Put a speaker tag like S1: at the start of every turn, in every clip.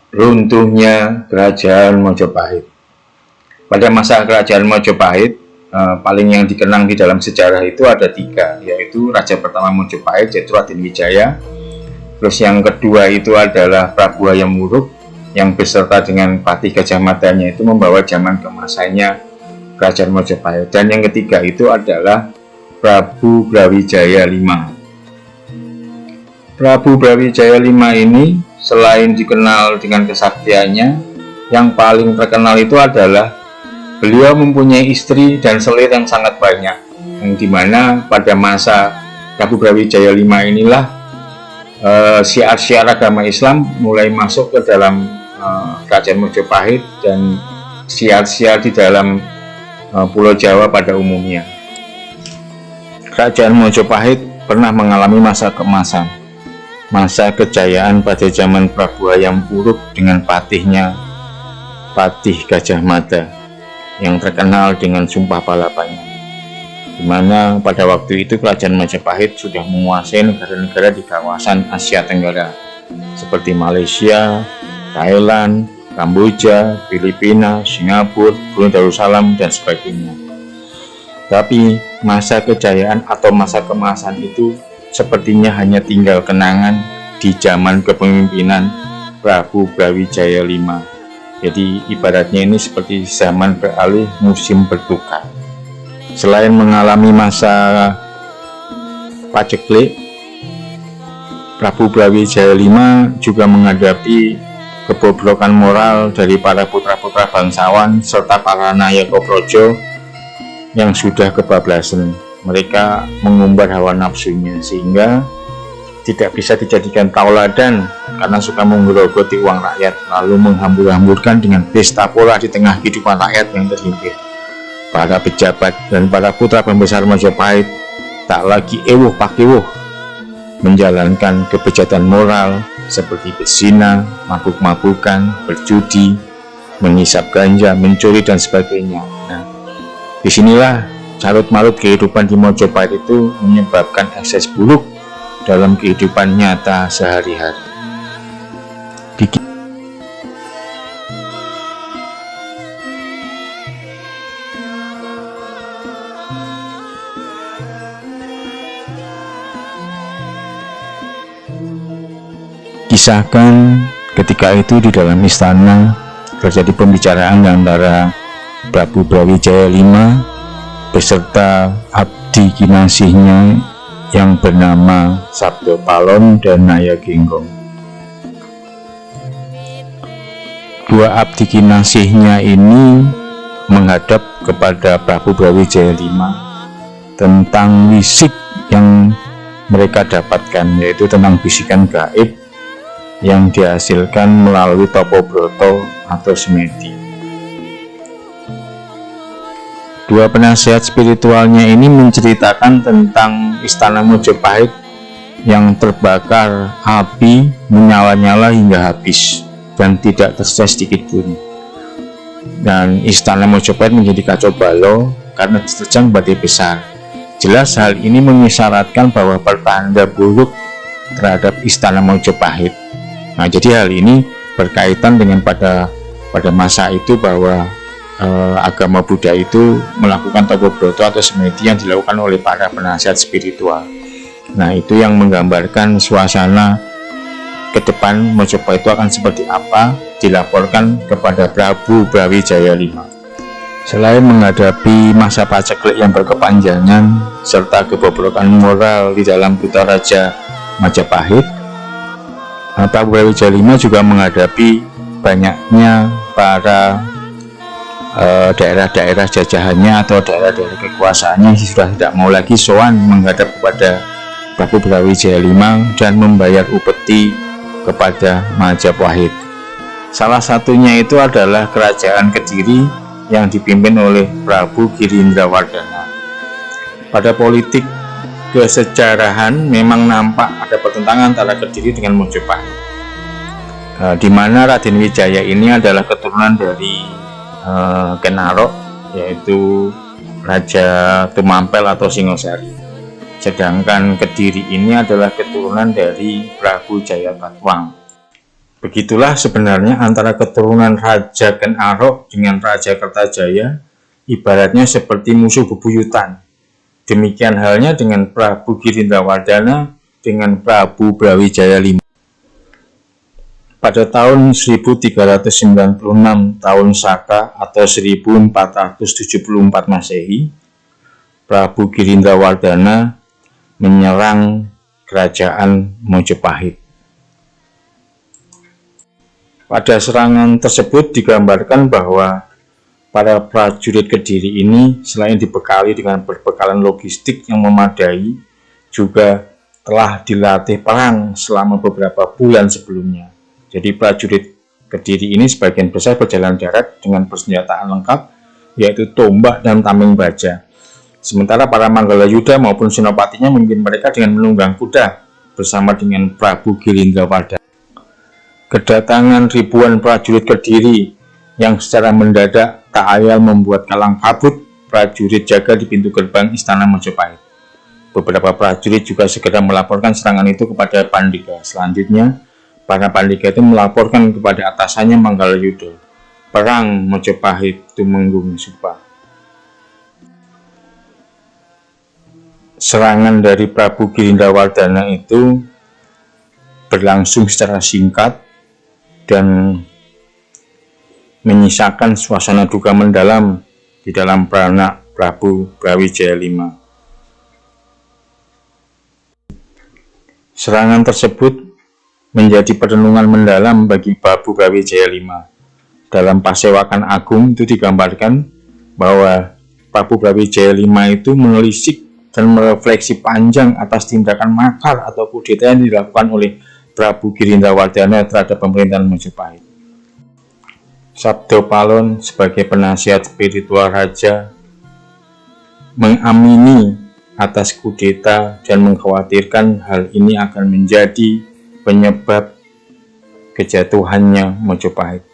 S1: runtuhnya Kerajaan Majapahit. Pada masa Kerajaan Majapahit, paling yang dikenang di dalam sejarah itu ada 3, yaitu Raja pertama Majapahit yaitu Raden Wijaya. Terus yang kedua itu adalah Prabu Hayam Wuruk yang beserta dengan Patih Gajah Madanya itu membawa zaman keemasannya Kerajaan Majapahit. Dan yang ketiga itu adalah Prabu Brawijaya V. Prabu Brawijaya V ini selain dikenal dengan kesaktiannya, yang paling terkenal itu adalah beliau mempunyai istri dan selir yang sangat banyak, yang dimana pada masa Prabu Brawijaya V inilah syiar-syiar agama Islam mulai masuk ke dalam Kerajaan Majapahit dan syiar-syiar di dalam Pulau Jawa pada umumnya. Kerajaan Majapahit pernah mengalami masa keemasan, masa kejayaan pada zaman Prabu Hayam Wuruk dengan patihnya Patih Gajah Mada yang terkenal dengan Sumpah Palapanya, di mana pada waktu itu Kerajaan Majapahit sudah menguasai negara-negara di kawasan Asia Tenggara seperti Malaysia, Thailand, Kamboja, Filipina, Singapura, Brunei Darussalam, dan sebagainya. Tapi masa kejayaan atau masa keemasan itu sepertinya hanya tinggal kenangan di zaman kepemimpinan Prabu Brawijaya V. Jadi ibaratnya ini seperti zaman beralih, musim bertukar. Selain mengalami masa paceklik, Prabu Brawijaya V juga menghadapi kebobrokan moral dari para putra-putra bangsawan serta para Nayaka Praja yang sudah kebablasan. Mereka mengumbar hawa nafsunya sehingga tidak bisa dijadikan tauladan karena suka menggerogoti uang rakyat, lalu menghambur-hamburkan dengan pesta pora di tengah kehidupan rakyat yang terhimpit. Para pejabat dan para putra pembesar Majapahit tak lagi ewuh pakewuh menjalankan kebejatan moral seperti berzina, mabuk-mabukan, berjudi, menghisap ganja, mencuri, dan sebagainya. Nah, disinilah carut-marut kehidupan di Majapahit itu menyebabkan ekses buruk dalam kehidupan nyata sehari-hari. Kisahkan ketika itu di dalam istana terjadi pembicaraan antara Prabu Brawijaya V beserta abdi kinasihnya yang bernama Sabdo Palon dan Naya Genggong. Dua abdi kinasihnya ini menghadap kepada Prabu Brawijaya V tentang wisik yang mereka dapatkan, yaitu tentang bisikan gaib yang dihasilkan melalui topo broto atau semedi. Dua penasihat spiritualnya ini menceritakan tentang istana Majapahit yang terbakar api menyala-nyala hingga habis dan tidak tersisa sedikit pun. Dan istana Majapahit menjadi kacau balau karena diterjang badai besar. Jelas hal ini mengisyaratkan bahwa pertanda buruk terhadap istana Majapahit. Nah, jadi hal ini berkaitan dengan pada masa itu bahwa agama Buddha itu melakukan topo broto atau semedi yang dilakukan oleh para penasihat spiritual. Nah, itu yang menggambarkan suasana ke depan Majapahit itu akan seperti apa, dilaporkan kepada Prabu Brawijaya V. Selain menghadapi masa paceklik yang berkepanjangan serta kebobrokan moral di dalam Kutha Raja Majapahit, Prabu Brawijaya V juga menghadapi banyaknya para daerah-daerah jajahannya atau daerah-daerah kekuasaannya yang sudah tidak mau lagi sowan menghadap kepada Prabu Brawijaya V dan membayar upeti kepada Majapahit. Salah satunya itu adalah Kerajaan Kediri yang dipimpin oleh Prabu Girindrawardhana. Pada politik kesejarahan memang nampak ada pertentangan antara Kediri dengan Majapahit, di mana Raden Wijaya ini adalah keturunan dari Kenarok, yaitu Raja Tumampel atau Singosari, sedangkan Kediri ini adalah keturunan dari Prabu Jayakatwang. Begitulah sebenarnya antara keturunan Raja Ken Arok dengan Raja Kertajaya, ibaratnya seperti musuh bebuyutan. Demikian halnya dengan Prabu Girindrawardhana dengan Prabu Brawijaya V. Pada tahun 1396 tahun Saka atau 1474 Masehi, Prabu Girindrawardhana menyerang kerajaan Mojopahit. Pada serangan tersebut digambarkan bahwa para prajurit Kediri ini selain dibekali dengan berbekalan logistik yang memadai, juga telah dilatih perang selama beberapa bulan sebelumnya. Jadi prajurit Kediri ini sebagian besar berjalan darat dengan persenjataan lengkap, yaitu tombak dan tameng baja. Sementara para Manggalayuda maupun senopatinya memimpin mereka dengan menunggang kuda bersama dengan Prabu Girindrawardhana. Kedatangan ribuan prajurit Kediri yang secara mendadak tak ayal membuat kalang kabut prajurit jaga di pintu gerbang istana Majapahit. Beberapa prajurit juga segera melaporkan serangan itu kepada Pandega. Selanjutnya, para Pandega itu melaporkan kepada atasannya Manggalayuda. Perang Majapahit Tumenggung Supa. Serangan dari Prabu Girindrawardhana itu berlangsung secara singkat dan menyisakan suasana duka mendalam di dalam beranak Prabu Brawijaya V. Serangan tersebut menjadi perenungan mendalam bagi Prabu Brawijaya V. Dalam Pasewakan Agung itu digambarkan bahwa Prabu Brawijaya V itu menelisik dan merefleksi panjang atas tindakan makar atau kudeta yang dilakukan oleh Prabu Girindrawardhana terhadap pemerintahan Majapahit. Sabdo Palon sebagai penasihat spiritual raja mengamini atas kudeta dan mengkhawatirkan hal ini akan menjadi penyebab kejatuhannya Majapahit.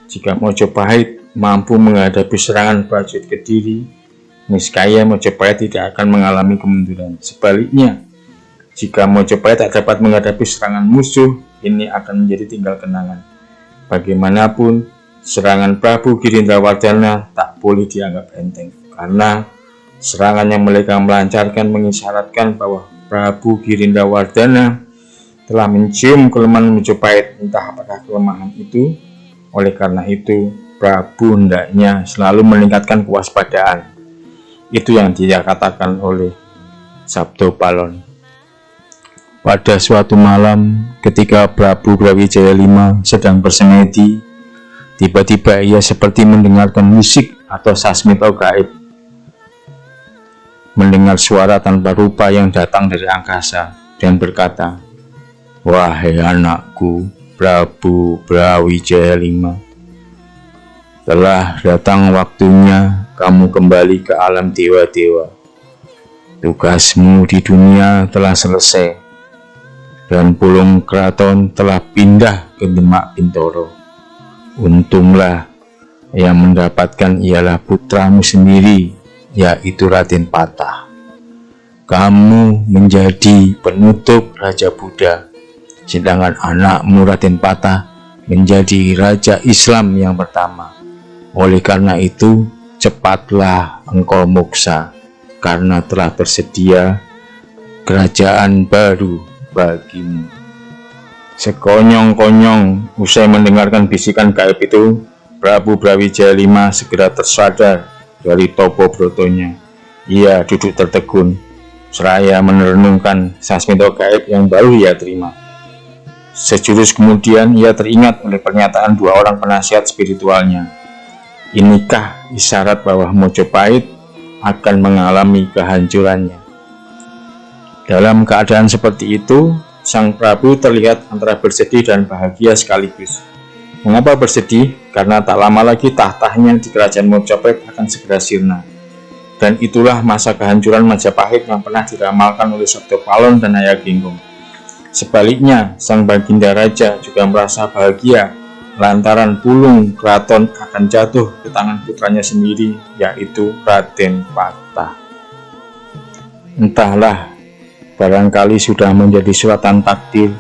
S1: Jika Majapahit mampu menghadapi serangan prajurit Kediri, niscaya Majapahit tidak akan mengalami kemunduran. Sebaliknya, jika Majapahit tak dapat menghadapi serangan musuh, ini akan menjadi tinggal kenangan. Bagaimanapun, serangan Prabu Girindrawardhana tak boleh dianggap enteng, karena serangan yang mereka melancarkan mengisyaratkan bahwa Prabu Girindrawardhana telah mencium kelemahan Majapahit, entah apakah kelemahan itu. Oleh karena itu, Prabu hendaknya selalu meningkatkan kewaspadaan. Itu yang dia katakan oleh Sabdo Palon. Pada suatu malam, ketika Prabu Brawijaya V sedang bersemedi, tiba-tiba ia seperti mendengarkan musik atau sasmita gaib. Mendengar suara tanpa rupa yang datang dari angkasa dan berkata, "Wahai anakku, Prabu Brawijaya V, telah datang waktunya kamu kembali ke alam dewa-dewa. Tugasmu di dunia telah selesai, dan Pulung Keraton telah pindah ke Demak Bintoro. Untunglah yang mendapatkan ialah putramu sendiri, yaitu Raden Patah. Kamu menjadi penutup Raja Buddha, sedangkan anakmu Raden Patah menjadi Raja Islam yang pertama. Oleh karena itu, cepatlah engkau moksa, karena telah tersedia kerajaan baru bagimu." Sekonyong-konyong usai mendengarkan bisikan gaib itu, Prabu Brawijaya V segera tersadar dari topo brotonya. Ia duduk tertegun, seraya merenungkan sasmita gaib yang baru ia terima. Sejurus kemudian ia teringat oleh pernyataan dua orang penasihat spiritualnya. Inikah isyarat bahwa Majapahit akan mengalami kehancurannya? Dalam keadaan seperti itu, Sang Prabu terlihat antara bersedih dan bahagia sekaligus. Mengapa bersedih? Karena tak lama lagi tahtanya di kerajaan Majapahit akan segera sirna. Dan itulah masa kehancuran Majapahit yang pernah diramalkan oleh Sabdo Palon dan Hayaginggung. Sebaliknya, Sang Baginda Raja juga merasa bahagia lantaran Pulung Keraton akan jatuh ke tangan putranya sendiri, yaitu Raden Patah. Entahlah, barangkali sudah menjadi suratan takdir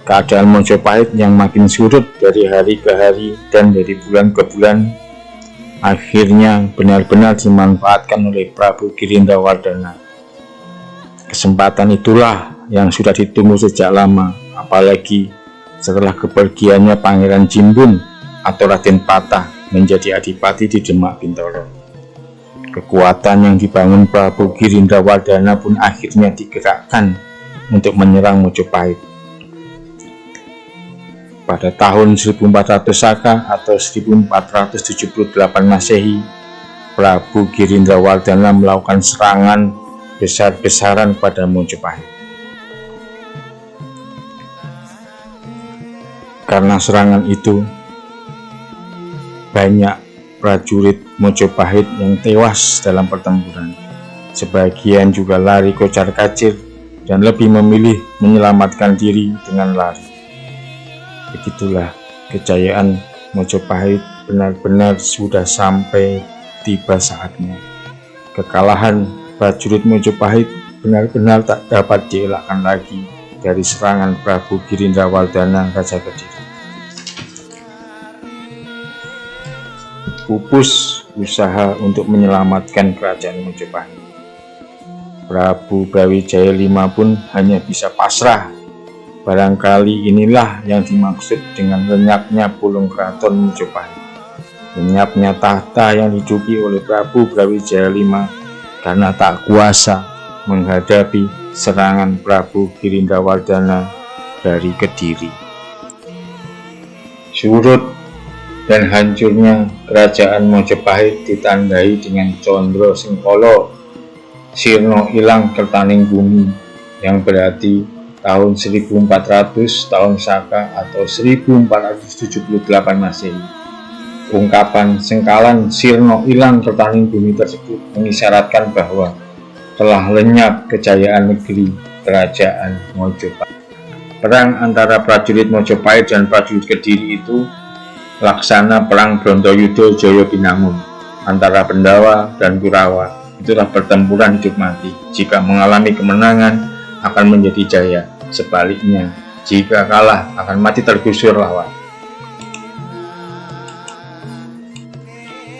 S1: Keadaan Mojopahit yang makin surut dari hari ke hari dan dari bulan ke bulan akhirnya benar-benar dimanfaatkan oleh Prabu Girindrawardhana. Kesempatan itulah yang sudah ditunggu sejak lama, apalagi setelah kepergiannya Pangeran Jimbun atau Raden Patah menjadi adipati di Demak Bintoro. Kekuatan yang dibangun Prabu Girindrawardhana pun akhirnya digerakkan untuk menyerang Mojopahit. Pada tahun 1400 Saka atau 1478 Masehi, Prabu Girindrawardhana melakukan serangan besar-besaran pada Mojopahit. Karena serangan itu, banyak prajurit Mojopahit yang tewas dalam pertempuran. Sebagian juga lari kocar-kacir dan lebih memilih menyelamatkan diri dengan lari. Begitulah kejayaan Mojopahit benar-benar sudah sampai tiba saatnya. Kekalahan prajurit Mojopahit benar-benar tak dapat dielakkan lagi dari serangan Prabu Girindrawardhana Raja Kediri. Pupus usaha untuk menyelamatkan kerajaan Mojopahit. Prabu Brawijaya V pun hanya bisa pasrah. Barangkali inilah yang dimaksud dengan lenyapnya pulung keraton Mojopahit. Lenyapnya tahta yang diduduki oleh Prabu Brawijaya V karena tak kuasa menghadapi serangan Prabu Girindrawardhana dari Kediri. Surut dan hancurnya kerajaan Mojopahit ditandai dengan Condro Sengkolo, sirna ilang kertaning bumi, yang berarti tahun 1400 tahun Saka atau 1478 Masehi. Ungkapan sengkalan sirna ilang kertaning bumi tersebut mengisyaratkan bahwa telah lenyap kejayaan negeri kerajaan Mojopahit. Perang antara prajurit Mojopahit dan prajurit Kediri itu laksana perang Brontoyudo Joyo Binangun antara Pendawa dan Kurawa. Itulah pertempuran hidup mati. Jika mengalami kemenangan akan menjadi jaya, sebaliknya jika kalah akan mati tergusur lawan.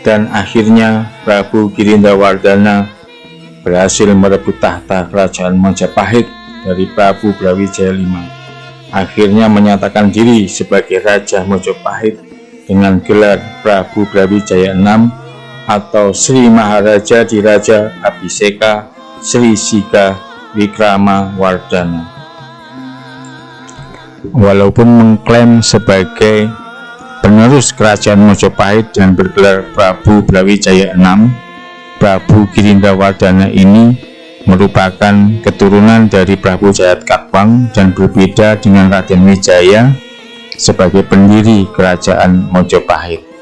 S1: Dan akhirnya Prabu Girindrawardhana berhasil merebut tahta kerajaan Majapahit dari Prabu Brawijaya V. Akhirnya menyatakan diri sebagai Raja Mojopahit dengan gelar Prabu Brawijaya VI atau Sri Maharaja Diraja Abhiseka Sri Siga Wikramawardhana. Walaupun mengklaim sebagai penerus kerajaan Mojopahit dan bergelar Prabu Brawijaya VI, Prabu Girindrawardhana ini merupakan keturunan dari Prabu Jayatkatwang dan berbeda dengan Raden Wijaya sebagai pendiri kerajaan Mojopahit.